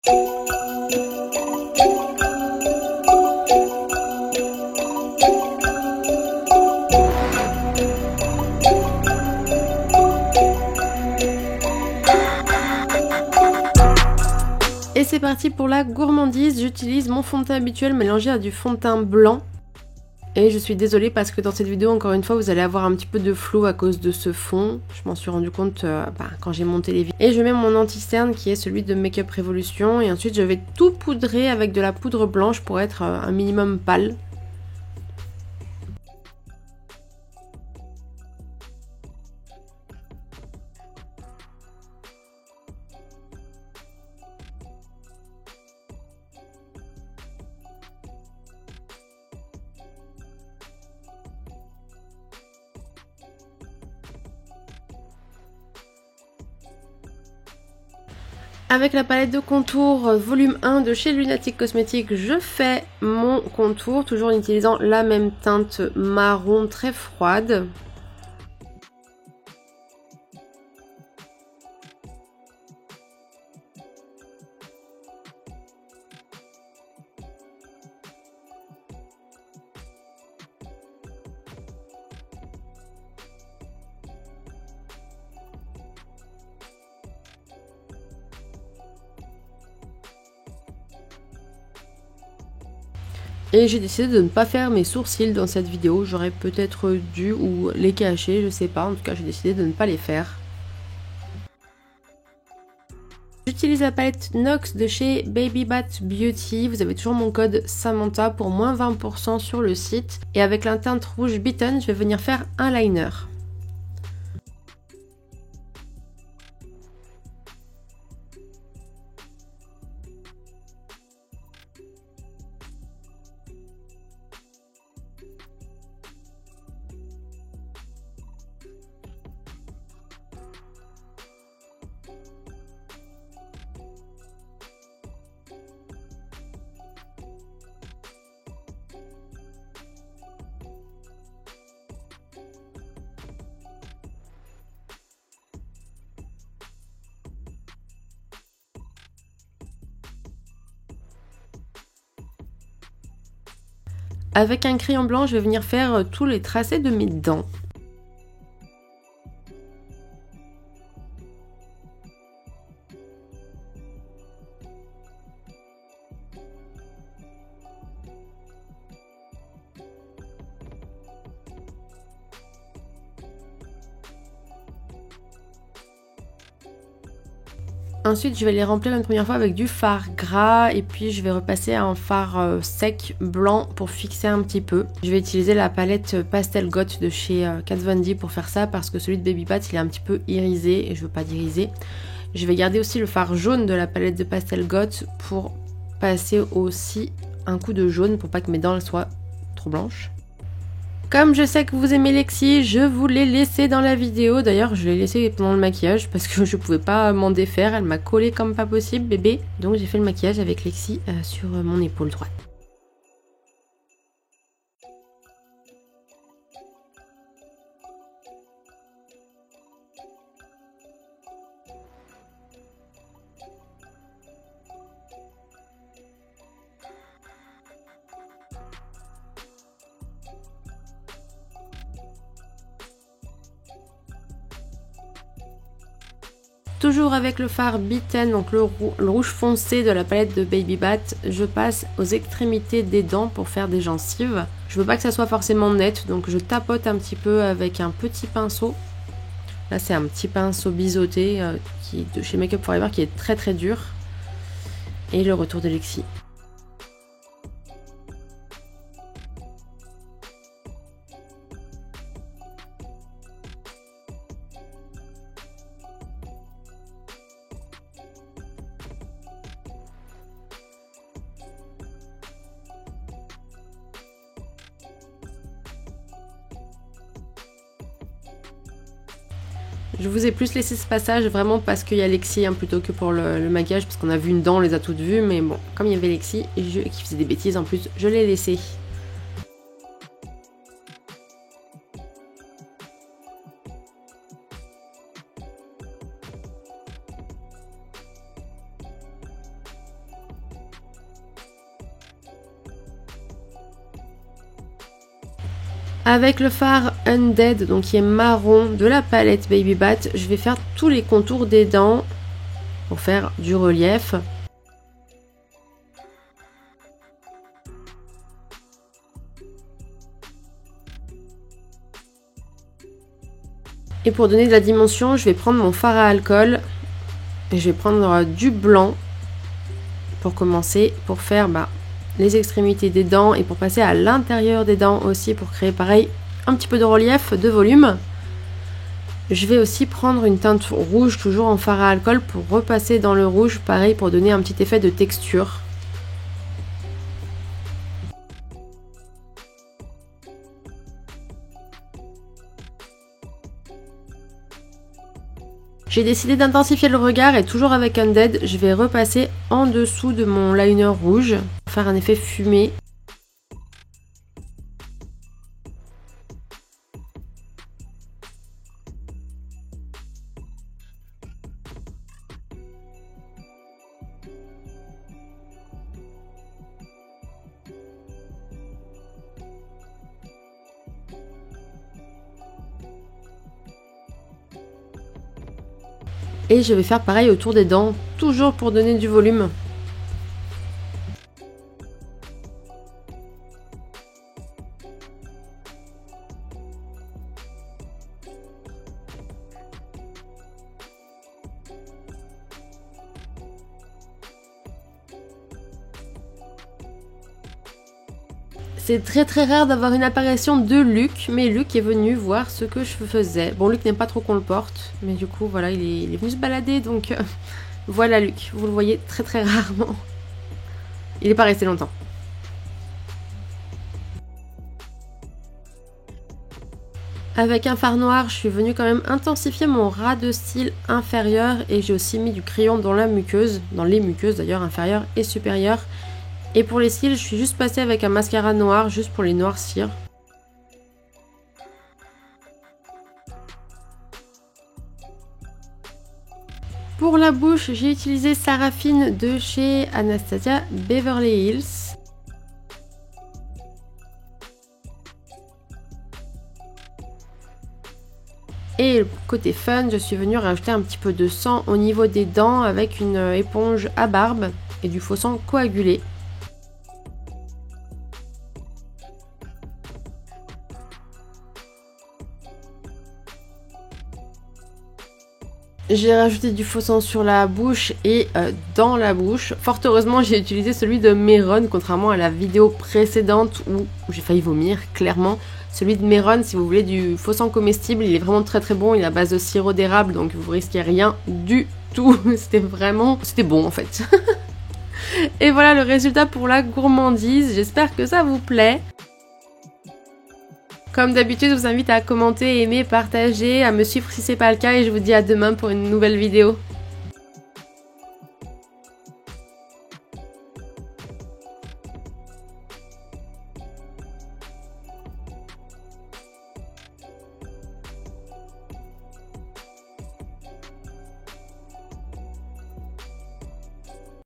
Et c'est parti pour la gourmandise. J'utilise mon fond de teint habituel mélangé à du fond de teint blanc. Et je suis désolée parce que dans cette vidéo, encore une fois, vous allez avoir un petit peu de flou à cause de ce fond. Je m'en suis rendu compte quand j'ai monté les vidéos. Et je mets mon anti-cerne qui est celui de Make Up Revolution. Et ensuite, je vais tout poudrer avec de la poudre blanche pour être un minimum pâle. Avec la palette de contour volume 1 de chez Lunatic Cosmetics, je fais mon contour, toujours en utilisant la même teinte marron très froide. Et j'ai décidé de ne pas faire mes sourcils dans cette vidéo, j'aurais peut-être dû ou les cacher, je sais pas, en tout cas j'ai décidé de ne pas les faire. J'utilise la palette NOX de chez Baby Bat Beauty, vous avez toujours mon code Samantha pour moins 20% sur le site. Et avec la teinte rouge Beaten, je vais venir faire un liner. Avec un crayon blanc, je vais venir faire tous les tracés de mes dents. Ensuite, je vais les remplir une première fois avec du fard gras et puis je vais repasser à un fard sec blanc pour fixer un petit peu. Je vais utiliser la palette Pastel Goth de chez Kat Von D pour faire ça parce que celui de Baby Bat il est un petit peu irisé et je veux pas d'iriser. Je vais garder aussi le fard jaune de la palette de Pastel Goth pour passer aussi un coup de jaune pour pas que mes dents soient trop blanches. Comme je sais que vous aimez Lexi, je vous l'ai laissé dans la vidéo. D'ailleurs, je l'ai laissé pendant le maquillage parce que je pouvais pas m'en défaire. Elle m'a collé comme pas possible, bébé. Donc j'ai fait le maquillage avec Lexi sur mon épaule droite. Toujours avec le fard Beaten, donc le rouge foncé de la palette de Baby Bat, je passe aux extrémités des dents pour faire des gencives. Je veux pas que ça soit forcément net, donc je tapote un petit peu avec un petit pinceau. Là c'est un petit pinceau biseauté qui est de chez Make Up For Ever qui est très très dur. Et le retour de Lexi. Je vous ai plus laissé ce passage vraiment parce qu'il y a Lexi plutôt que pour le maquillage, parce qu'on a vu une dent, on les a toutes vues, mais bon, comme il y avait Lexi qui faisait des bêtises en plus, je l'ai laissé. Avec le fard Undead, donc qui est marron, de la palette Baby Bat, je vais faire tous les contours des dents pour faire du relief. Et pour donner de la dimension, je vais prendre mon fard à alcool et je vais prendre du blanc pour commencer, pour faire les extrémités des dents et pour passer à l'intérieur des dents aussi pour créer pareil un petit peu de relief, de volume. Je vais aussi prendre une teinte rouge toujours en fard à alcool pour repasser dans le rouge, pareil pour donner un petit effet de texture. J'ai décidé d'intensifier le regard et toujours avec Undead, je vais repasser en dessous de mon liner rouge pour faire un effet fumé. Et je vais faire pareil autour des dents, toujours pour donner du volume. C'est très rare d'avoir une apparition de Luc, mais Luc est venu voir ce que je faisais. Bon, Luc n'aime pas trop qu'on le porte, mais du coup, voilà, il est venu se balader, donc voilà Luc. Vous le voyez très rarement. Il n'est pas resté longtemps. Avec un fard noir, je suis venue quand même intensifier mon ras de cils inférieur et j'ai aussi mis du crayon dans la muqueuse, dans les muqueuses d'ailleurs, inférieure et supérieure. Et pour les cils, je suis juste passée avec un mascara noir, juste pour les noircir. Pour la bouche, j'ai utilisé Sarafine de chez Anastasia Beverly Hills. Et côté fun, je suis venue rajouter un petit peu de sang au niveau des dents avec une éponge à barbe et du faux sang coagulé. J'ai rajouté du faux sang sur la bouche et dans la bouche. Fort heureusement, j'ai utilisé celui de Meron, contrairement à la vidéo précédente où j'ai failli vomir, clairement. Celui de Meron, si vous voulez du faux sang comestible, il est vraiment très bon. Il est à base de sirop d'érable, donc vous risquez rien du tout. C'était bon en fait. Et voilà le résultat pour la gourmandise. J'espère que ça vous plaît. Comme d'habitude, je vous invite à commenter, aimer, partager, à me suivre si c'est pas le cas et je vous dis à demain pour une nouvelle vidéo.